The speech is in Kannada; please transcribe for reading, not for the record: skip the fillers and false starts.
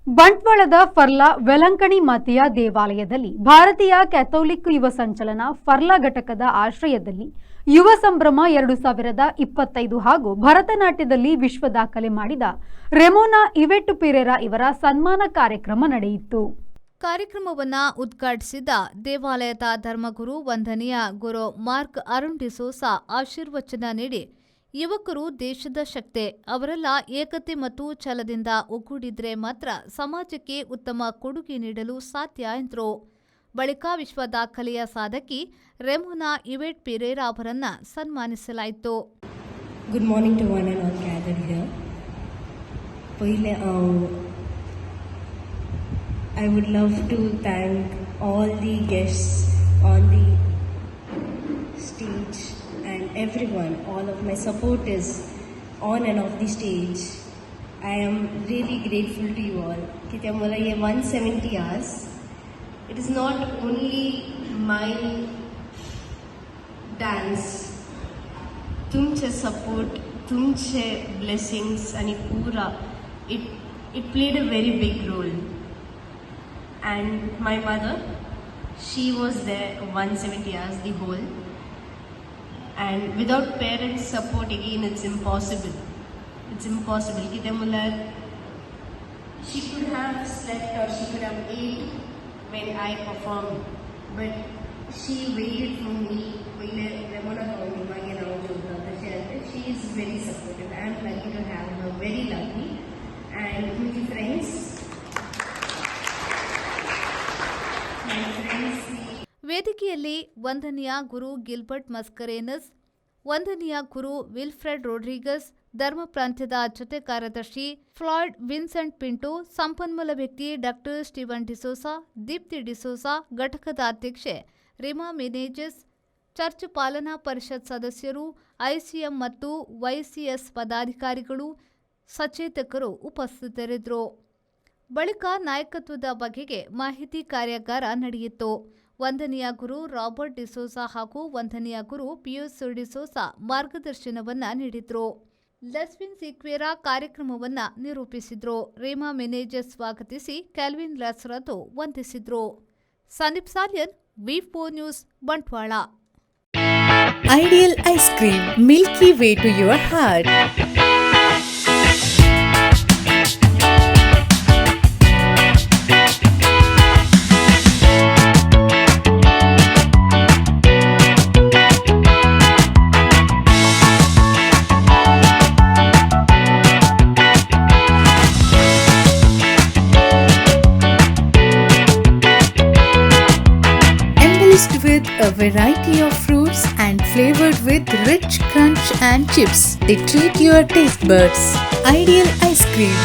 ಬಂಟ್ವಾಳದ ಫರ್ಲಾ ವೆಲಂಕಣಿ ಮಾತೆಯ ದೇವಾಲಯದಲ್ಲಿ ಭಾರತೀಯ ಕ್ಯಾಥೋಲಿಕ್ ಯುವ ಸಂಚಲನ ಫರ್ಲಾ ಘಟಕದ ಆಶ್ರಯದಲ್ಲಿ ಯುವ ಸಂಭ್ರಮ 2025 ಹಾಗೂ ಭರತನಾಟ್ಯದಲ್ಲಿ ವಿಶ್ವ ದಾಖಲೆ ಮಾಡಿದ ರೆಮೋನಾ ಇವೆಟ್ಟು ಪೆರೇರಾ ಇವರ ಸನ್ಮಾನ ಕಾರ್ಯಕ್ರಮ ನಡೆಯಿತು. ಕಾರ್ಯಕ್ರಮವನ್ನು ಉದ್ಘಾಟಿಸಿದ ದೇವಾಲಯದ ಧರ್ಮಗುರು ವಂದನೀಯ ಗುರು ಮಾರ್ಕ್ ಅರುಣ್ ಡಿಸೋಸಾ ಆಶೀರ್ವಚನ ನೀಡಿ, ಯುವಕರು ದೇಶದ ಶಕ್ತಿ, ಅವರೆಲ್ಲ ಏಕತೆ ಮತ್ತು ಛಲದಿಂದ ಒಗ್ಗೂಡಿದ್ರೆ ಮಾತ್ರ ಸಮಾಜಕ್ಕೆ ಉತ್ತಮ ಕೊಡುಗೆ ನೀಡಲು ಸಾಧ್ಯ ಎಂದರು. ಬಳಿಕ ವಿಶ್ವ ದಾಖಲೆಯ ಸಾಧಕಿ ರೆಮೋನಾ ಇವೆಟ್ ಪೆರೇರಾ ಅವರನ್ನ ಸನ್ಮಾನಿಸಲಾಯಿತು. Good morning to one and all gathered here. I would love to thank all the guests on the stage and everyone. All of my support is on and off the stage. I am really grateful to you all. कि मला ये 170 hours. It is not only my dance. तुमचे support, तुमचे blessings आणि पूरा it played a very big role. And my mother, she was there 170 hours the whole. And without parents' support again, it's impossible. It's impossible. She could have slept or she could have ate when I performed, but she waited for me. She is very supportive. I am lucky to have her. Very lucky. And with the friends. ವೇದಿಕೆಯಲ್ಲಿ ವಂದನೀಯ ಗುರು ಗಿಲ್ಬರ್ಟ್ ಮಸ್ಕರೇನಸ್, ವಂದನೀಯ ಗುರು ವಿಲ್ಫ್ರೆಡ್ ರೋಡ್ರಿಗಸ್, ಧರ್ಮ ಪ್ರಾಂತ್ಯದ ಜೊತೆ ಕಾರ್ಯದರ್ಶಿ ಫ್ಲಾಯ್ಡ್ ವಿನ್ಸೆಂಟ್ ಪಿಂಟೋ, ಸಂಪನ್ಮೂಲ ವ್ಯಕ್ತಿ ಡಾಕ್ಟರ್ ಸ್ಟೀವನ್ ಡಿಸೋಸಾ, ದೀಪ್ತಿ ಡಿಸೋಸಾ, ಘಟಕದ ಅಧ್ಯಕ್ಷೆ ರಿಮಾ ಮೆನೇಜಸ್, ಚರ್ಚ್ ಪಾಲನಾ ಪರಿಷತ್ ಸದಸ್ಯರು, ಐಸಿಎಂ ಮತ್ತು ವೈಸಿಎಸ್ ಪದಾಧಿಕಾರಿಗಳು, ಸಚೇತಕರು ಉಪಸ್ಥಿತರಿದ್ದರು. ಬಳಿಕ ನಾಯಕತ್ವದ ಬಗೆಗೆ ಮಾಹಿತಿ ಕಾರ್ಯಾಗಾರ ನಡೆಯಿತು. ವಂದನೀಯ ಗುರು ರಾಬರ್ಟ್ ಡಿಸೋಸಾ ಹಾಗೂ ವಂದನೀಯ ಗುರು ಪಿಯೂಸ್ ಡಿಸೋಸಾ ಮಾರ್ಗದರ್ಶನವನ್ನ ನೀಡಿದ್ರು. ಲೆಸ್ವಿನ್ ಸಿಕ್ವೇರಾ ಕಾರ್ಯಕ್ರಮವನ್ನ ನಿರೂಪಿಸಿದ್ರು. ರೇಮಾ ಮೆನೇಜಸ್ ಸ್ವಾಗತಿಸಿ ಕ್ಯಾಲ್ವಿನ್ ಲಾಸರದು ವಂದಿಸಿದ್ರು. ಸಂದೀಪ್ ಸಾಲಿಯನ್, ವಿ4 news, Bantwal. Ideal ice cream, milky way to your heart. With a variety of fruits and flavored with rich crunch and chips, they treat your taste buds. Ideal ice cream.